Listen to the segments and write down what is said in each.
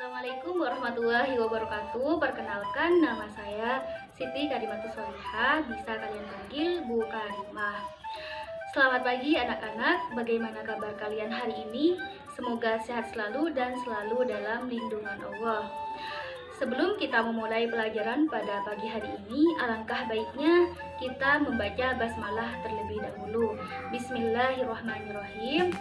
Assalamualaikum warahmatullahi wabarakatuh. Perkenalkan, nama saya Siti Karimatus Solihah, bisa kalian panggil Bu Karimah. Selamat pagi anak-anak, bagaimana kabar kalian hari ini? Semoga sehat selalu dan selalu dalam lindungan Allah. Sebelum kita memulai pelajaran pada pagi hari ini, alangkah baiknya kita membaca basmalah terlebih dahulu. Bismillahirrahmanirrahim.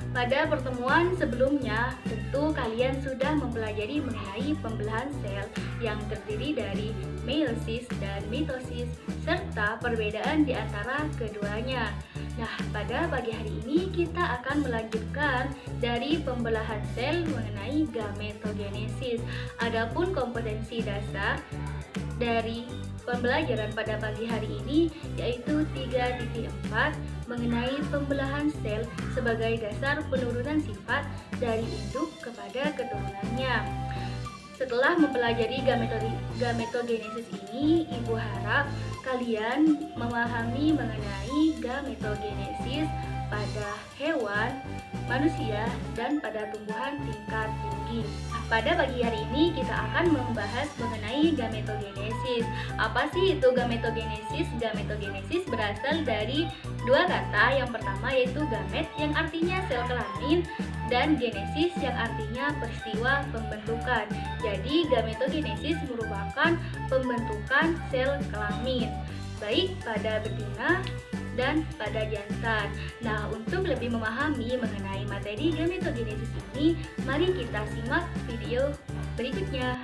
Pada pertemuan sebelumnya, tentu kalian sudah mempelajari mengenai pembelahan sel yang terdiri dari meiosis dan mitosis, serta perbedaan di antara keduanya. Nah, pada pagi hari ini kita akan melanjutkan dari pembelahan sel mengenai gametogenesis. Adapun kompetensi dasar dari pembelajaran pada pagi hari ini yaitu 3.4 mengenai pembelahan sel sebagai dasar penurunan sifat dari induk kepada keturunannya. Setelah mempelajari gametogenesis ini, Ibu harap kalian memahami mengenai gametogenesis pada hewan, manusia, dan pada tumbuhan tingkat tinggi. Pada pagi hari ini kita akan membahas mengenai gametogenesis. Apa sih itu gametogenesis? Gametogenesis berasal dari dua kata. Yang pertama yaitu gamet yang artinya sel kelamin, dan genesis yang artinya peristiwa pembentukan. Jadi gametogenesis merupakan pembentukan sel kelamin, baik pada betina dan pada jantan. Nah, untuk lebih memahami mengenai materi gametogenesis ini, mari kita simak video berikutnya.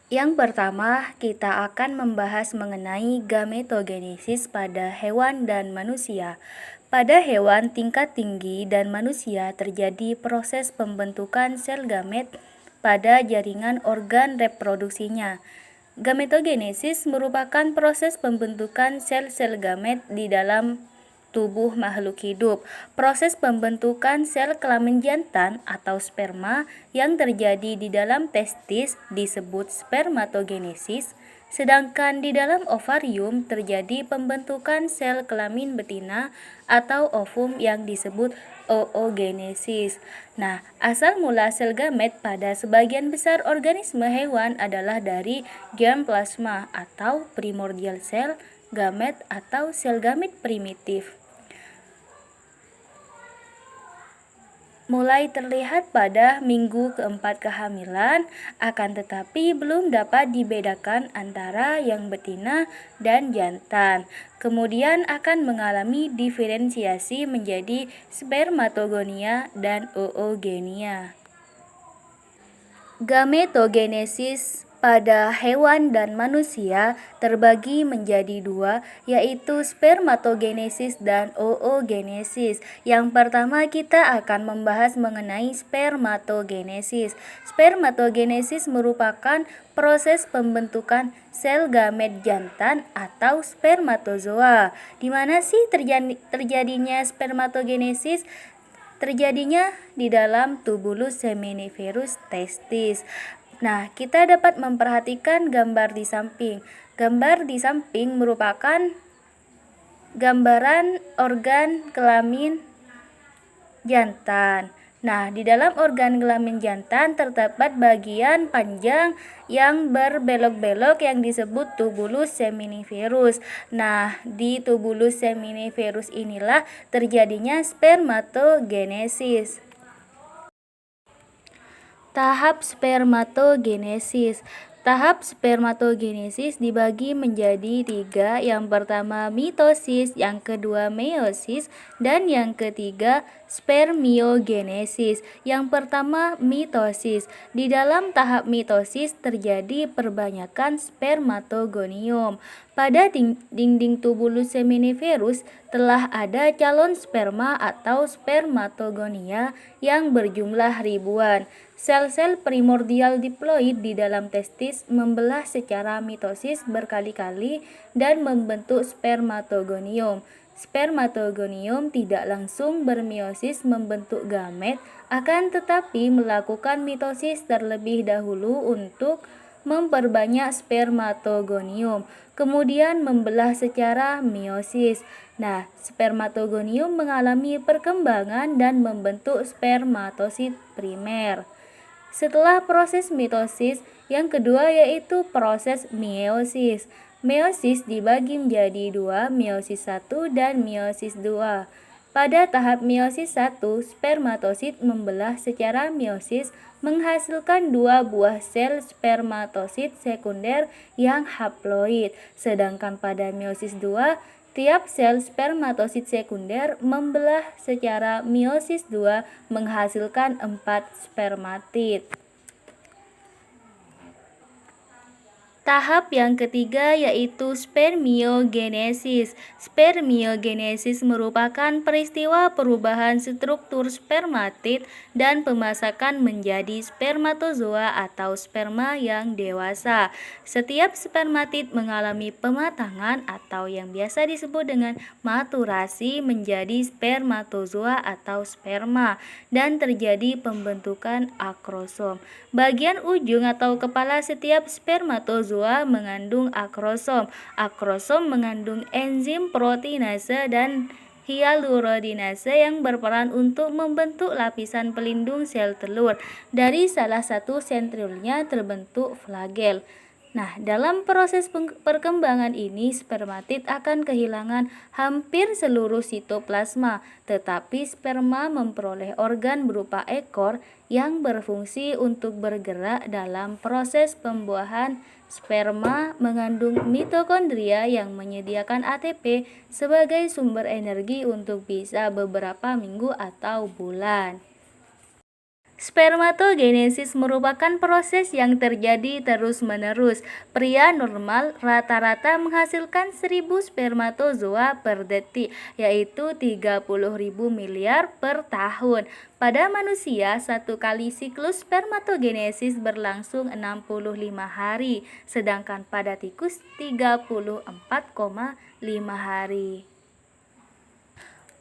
Yang pertama, kita akan membahas mengenai gametogenesis pada hewan dan manusia. Pada hewan tingkat tinggi dan manusia terjadi proses pembentukan sel gamet pada jaringan organ reproduksinya. Gametogenesis merupakan proses pembentukan sel-sel gamet di dalam tubuh makhluk hidup. Proses pembentukan sel kelamin jantan atau sperma yang terjadi di dalam testis disebut spermatogenesis, sedangkan di dalam ovarium terjadi pembentukan sel kelamin betina atau ovum yang disebut oogenesis. Nah, asal mula sel gamet pada sebagian besar organisme hewan adalah dari germ plasma atau primordial cell gamet atau sel gamet primitif. Mulai terlihat pada minggu keempat kehamilan, akan tetapi belum dapat dibedakan antara yang betina dan jantan. Kemudian akan mengalami diferensiasi menjadi spermatogonia dan oogenia. Gametogenesis pada hewan dan manusia terbagi menjadi dua, yaitu spermatogenesis dan oogenesis. Yang pertama kita akan membahas mengenai spermatogenesis. Spermatogenesis merupakan proses pembentukan sel gamet jantan atau spermatozoa. Di mana sih terjadinya spermatogenesis? Terjadinya di dalam tubulus seminiferus testis. Nah, kita dapat memperhatikan gambar di samping. Gambar di samping merupakan gambaran organ kelamin jantan. Nah, di dalam organ kelamin jantan terdapat bagian panjang yang berbelok-belok yang disebut tubulus seminiferus. Nah, di tubulus seminiferus inilah terjadinya spermatogenesis. Tahap spermatogenesis. Tahap spermatogenesis dibagi menjadi tiga. Yang pertama mitosis, yang kedua meiosis, dan yang ketiga spermiogenesis. Yang pertama mitosis. Di dalam tahap mitosis terjadi perbanyakan spermatogonium. Pada dinding tubulus seminiferus telah ada calon sperma atau spermatogonia yang berjumlah ribuan. Sel-sel primordial diploid di dalam testis membelah secara mitosis berkali-kali dan membentuk spermatogonium. Spermatogonium tidak langsung bermeiosis membentuk gamet, akan tetapi melakukan mitosis terlebih dahulu untuk memperbanyak spermatogonium, kemudian membelah secara meiosis. Nah, spermatogonium mengalami perkembangan dan membentuk spermatosit primer. Setelah proses mitosis, yang kedua yaitu proses meiosis. Meiosis dibagi menjadi dua, meiosis 1 dan meiosis 2. Pada tahap meiosis 1, spermatosit membelah secara meiosis menghasilkan dua buah sel spermatosit sekunder yang haploid. Sedangkan pada meiosis 2, tiap sel spermatosit sekunder membelah secara meiosis 2 menghasilkan 4 spermatid. Tahap yang ketiga yaitu spermiogenesis. Spermiogenesis merupakan peristiwa perubahan struktur spermatid dan pemasakan menjadi spermatozoa atau sperma yang dewasa. Setiap spermatid mengalami pematangan atau yang biasa disebut dengan maturasi menjadi spermatozoa atau sperma dan terjadi pembentukan akrosom. Bagian ujung atau kepala setiap spermatozoa mengandung akrosom. Akrosom mengandung enzim proteinase dan hyaluronidase yang berperan untuk membentuk lapisan pelindung sel telur. Dari salah satu sentriolnya terbentuk flagel. Nah, dalam proses perkembangan ini spermatid akan kehilangan hampir seluruh sitoplasma, tetapi sperma memperoleh organ berupa ekor yang berfungsi untuk bergerak dalam proses pembuahan. Sperma mengandung mitokondria yang menyediakan ATP sebagai sumber energi untuk bisa beberapa minggu atau bulan. Spermatogenesis merupakan proses yang terjadi terus-menerus. Pria normal rata-rata menghasilkan 1000 spermatozoa per detik, yaitu 30.000 miliar per tahun. Pada manusia, satu kali siklus spermatogenesis berlangsung 65 hari, sedangkan pada tikus 34,5 hari.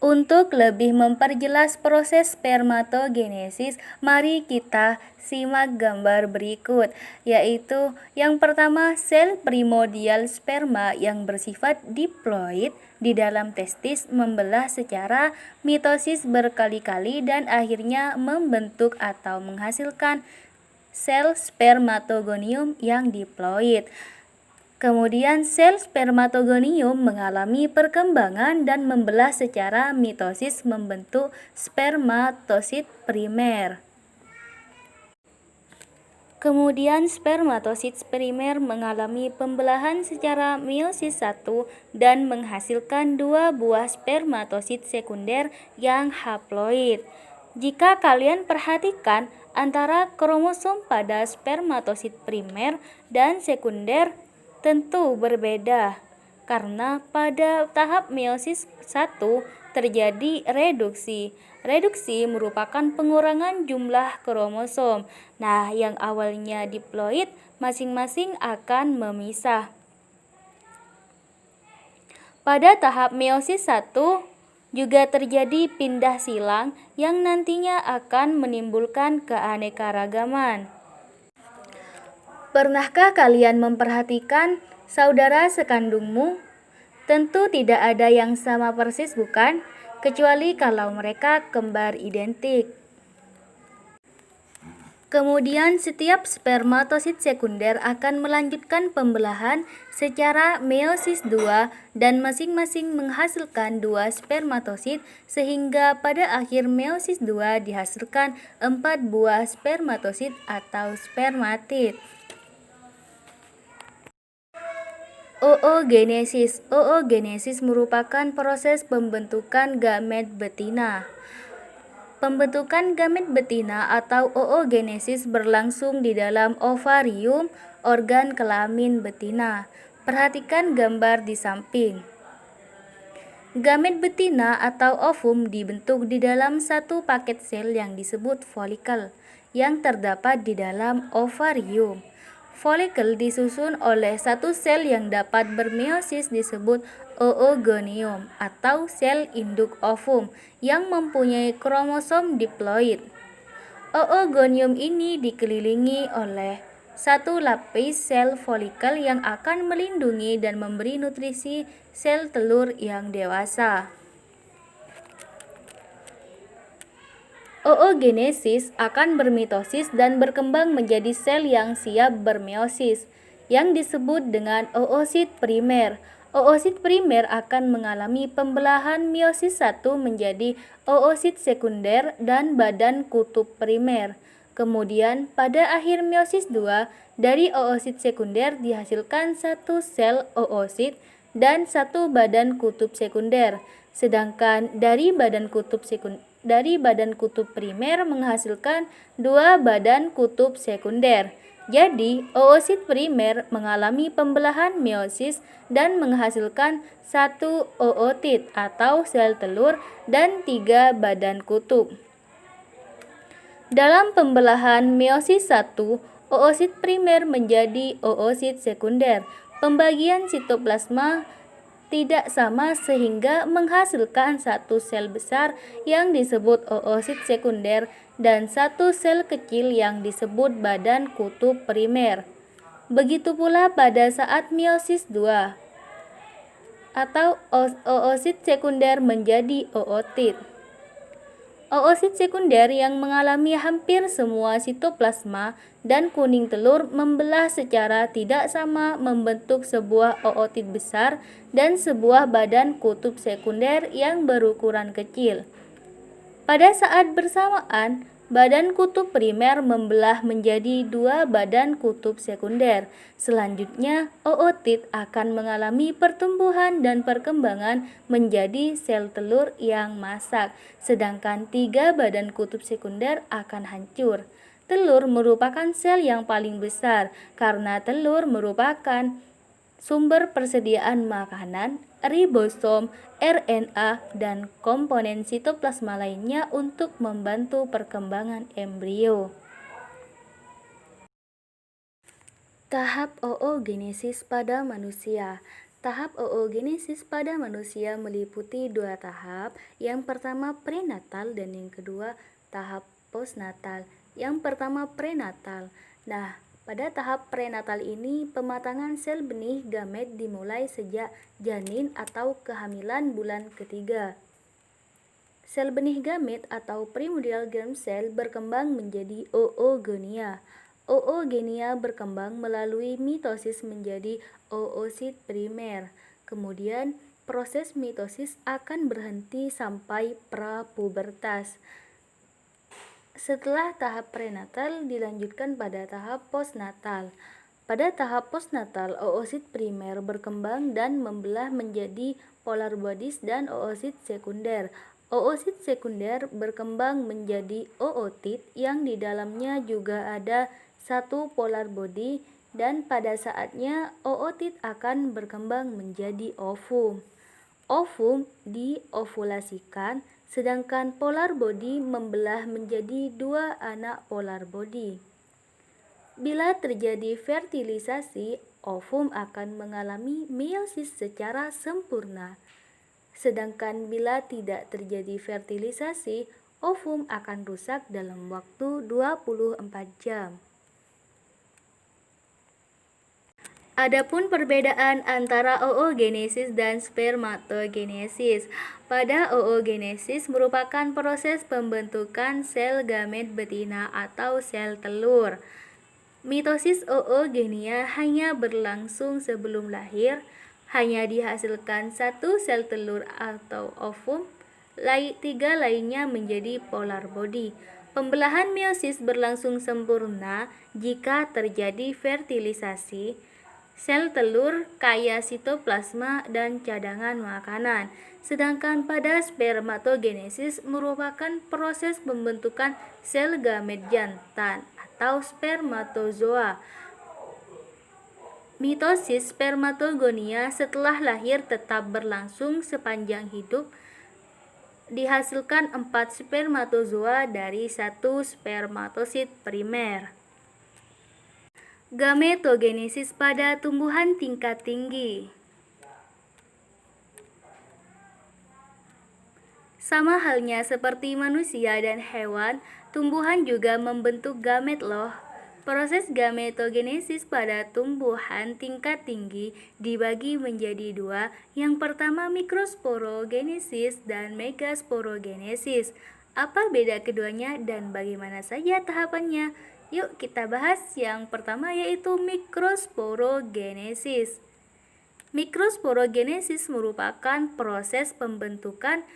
Untuk lebih memperjelas proses spermatogenesis, mari kita simak gambar berikut, yaitu yang pertama sel primordial sperma yang bersifat diploid di dalam testis membelah secara mitosis berkali-kali dan akhirnya membentuk atau menghasilkan sel spermatogonium yang diploid. Kemudian sel spermatogonium mengalami perkembangan dan membelah secara mitosis membentuk spermatosit primer. Kemudian spermatosit primer mengalami pembelahan secara meiosis 1 dan menghasilkan dua buah spermatosit sekunder yang haploid. Jika kalian perhatikan antara kromosom pada spermatosit primer dan sekunder tentu berbeda, karena pada tahap meiosis 1 terjadi reduksi. Reduksi merupakan pengurangan jumlah kromosom. Nah, yang awalnya diploid masing-masing akan memisah. Pada tahap meiosis 1 juga terjadi pindah silang yang nantinya akan menimbulkan keanekaragaman. Pernahkah kalian memperhatikan saudara sekandungmu? Tentu tidak ada yang sama persis, bukan? Kecuali kalau mereka kembar identik. Kemudian setiap spermatosit sekunder akan melanjutkan pembelahan secara meiosis 2 dan masing-masing menghasilkan dua spermatosit sehingga pada akhir meiosis 2 dihasilkan 4 buah spermatosit atau spermatid. Oogenesis. Oogenesis merupakan proses pembentukan gamet betina. Pembentukan gamet betina atau oogenesis berlangsung di dalam ovarium, organ kelamin betina. Perhatikan gambar di samping. Gamet betina atau ovum dibentuk di dalam satu paket sel yang disebut folikel yang terdapat di dalam ovarium. Folikel disusun oleh satu sel yang dapat bermeiosis disebut oogonium atau sel induk ovum yang mempunyai kromosom diploid. Oogonium ini dikelilingi oleh Satu lapis sel folikel yang akan melindungi dan memberi nutrisi sel telur yang dewasa. Oogenesis akan bermitosis dan berkembang menjadi sel yang siap bermeiosis, yang disebut dengan oosit primer. Oosit primer akan mengalami pembelahan meiosis 1 menjadi oosit sekunder dan badan kutub primer. Kemudian, pada akhir meiosis 2, dari oosit sekunder dihasilkan satu sel oosit dan satu badan kutub sekunder. Sedangkan dari badan kutub primer menghasilkan dua badan kutub sekunder. Jadi, oosit primer mengalami pembelahan meiosis dan menghasilkan satu ootit atau sel telur dan tiga badan kutub. Dalam pembelahan meiosis 1, oosit primer menjadi oosit sekunder. Pembagian sitoplasma tidak sama sehingga menghasilkan satu sel besar yang disebut oosit sekunder dan satu sel kecil yang disebut badan kutub primer. Begitu pula pada saat meiosis 2 atau oosit sekunder menjadi ootit. Oosit sekunder yang mengalami hampir semua sitoplasma dan kuning telur membelah secara tidak sama membentuk sebuah ootit besar dan sebuah badan kutub sekunder yang berukuran kecil. Pada saat bersamaan, badan kutub primer membelah menjadi dua badan kutub sekunder. Selanjutnya, ootit akan mengalami pertumbuhan dan perkembangan menjadi sel telur yang masak, sedangkan tiga badan kutub sekunder akan hancur. Telur merupakan sel yang paling besar karena telur merupakan sumber persediaan makanan, ribosom, RNA, dan komponen sitoplasma lainnya untuk membantu perkembangan embrio. Tahap oogenesis pada manusia. Tahap oogenesis pada manusia meliputi dua tahap. Yang pertama prenatal dan yang kedua tahap postnatal. Yang pertama prenatal. Nah, pada tahap prenatal ini, pematangan sel benih gamet dimulai sejak janin atau kehamilan bulan ketiga. Sel benih gamet atau primordial germ cell berkembang menjadi oogonia. Oogenia berkembang melalui mitosis menjadi oosit primer. Kemudian, proses mitosis akan berhenti sampai prapubertas. Setelah tahap prenatal dilanjutkan pada tahap postnatal. Pada tahap postnatal, oosit primer berkembang dan membelah menjadi polar bodies dan oosit sekunder. Oosit sekunder berkembang menjadi ootit yang di dalamnya juga ada satu polar body dan pada saatnya ootit akan berkembang menjadi ovum. Ovum diovulasikan, sedangkan polar body membelah menjadi dua anak polar body. Bila terjadi fertilisasi, ovum akan mengalami meiosis secara sempurna. Sedangkan bila tidak terjadi fertilisasi, ovum akan rusak dalam waktu 24 jam. Adapun perbedaan antara oogenesis dan spermatogenesis. Pada oogenesis merupakan proses pembentukan sel gamet betina atau sel telur. Mitosis oogenia hanya berlangsung sebelum lahir, hanya dihasilkan satu sel telur atau ovum, tiga lainnya menjadi polar body. Pembelahan meiosis berlangsung sempurna jika terjadi fertilisasi. Sel telur kaya sitoplasma dan cadangan makanan, sedangkan pada spermatogenesis merupakan proses pembentukan sel gamet jantan atau spermatozoa. Mitosis spermatogonia setelah lahir tetap berlangsung sepanjang hidup. Dihasilkan 4 spermatozoa dari satu spermatosit primer. Gametogenesis pada tumbuhan tingkat tinggi. Sama halnya seperti manusia dan hewan, tumbuhan juga membentuk gamet loh. Proses gametogenesis pada tumbuhan tingkat tinggi dibagi menjadi dua. Yang pertama mikrosporogenesis dan megasporogenesis. Apa beda keduanya dan bagaimana saja tahapannya? Yuk kita bahas yang pertama, yaitu mikrosporogenesis. Mikrosporogenesis merupakan proses pembentukan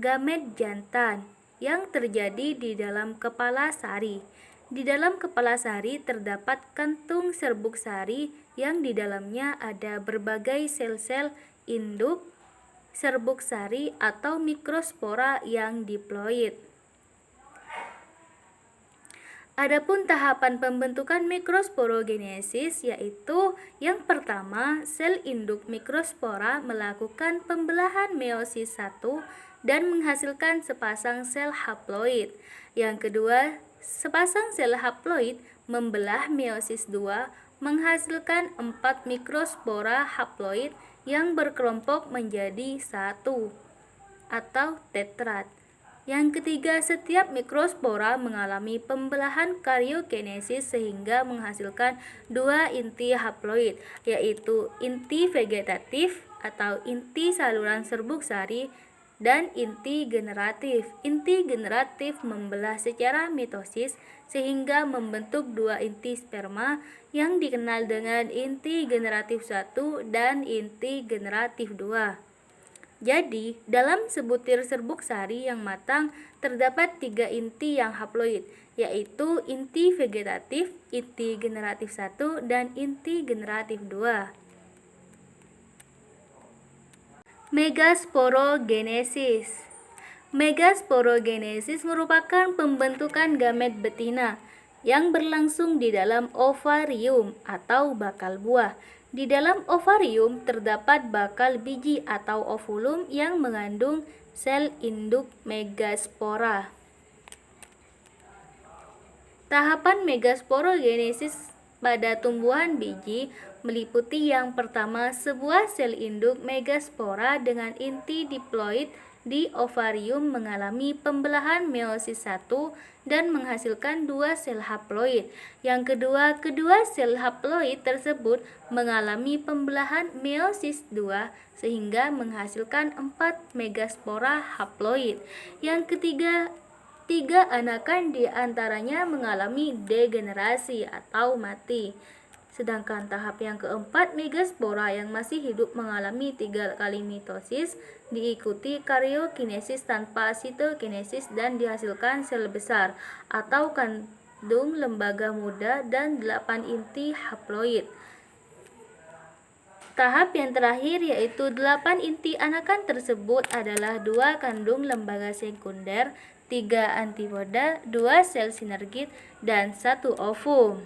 gamet jantan yang terjadi di dalam kepala sari. Di dalam kepala sari terdapat kantung serbuk sari yang di dalamnya ada berbagai sel-sel induk serbuk sari atau mikrospora yang diploid. Adapun tahapan pembentukan mikrosporogenesis yaitu yang pertama, sel induk mikrospora melakukan pembelahan meiosis 1 dan menghasilkan sepasang sel haploid. Yang kedua, sepasang sel haploid membelah meiosis 2 menghasilkan 4 mikrospora haploid yang berkelompok menjadi 1 atau tetrad. Yang ketiga, setiap mikrospora mengalami pembelahan karyokinesis sehingga menghasilkan 2 inti haploid, yaitu inti vegetatif atau inti saluran serbuk sari dan inti generatif. Inti generatif membelah secara mitosis sehingga membentuk 2 inti sperma yang dikenal dengan inti generatif 1 dan inti generatif 2. Jadi, dalam sebutir serbuk sari yang matang terdapat 3 inti yang haploid, yaitu inti vegetatif, inti generatif 1, dan inti generatif 2. Megasporogenesis. Megasporogenesis merupakan pembentukan gamet betina yang berlangsung di dalam ovarium atau bakal buah. Di dalam ovarium terdapat bakal biji atau ovulum yang mengandung sel induk megaspora. Tahapan megasporogenesis pada tumbuhan biji meliputi yang pertama, sebuah sel induk megaspora dengan inti diploid di ovarium mengalami pembelahan meiosis 1 dan menghasilkan 2 sel haploid. Yang kedua, kedua sel haploid tersebut mengalami pembelahan meiosis 2 sehingga menghasilkan 4 megaspora haploid. Yang ketiga, 3 anakan di antaranya mengalami degenerasi atau mati. Sedangkan tahap yang keempat, megaspora yang masih hidup mengalami 3 kali mitosis, diikuti karyokinesis tanpa sitokinesis dan dihasilkan sel besar atau kandung lembaga muda dan 8 inti haploid. Tahap yang terakhir yaitu 8 inti anakan tersebut adalah 2 kandung lembaga sekunder, 3 antipoda, 2 sel sinergit, dan 1 ovum.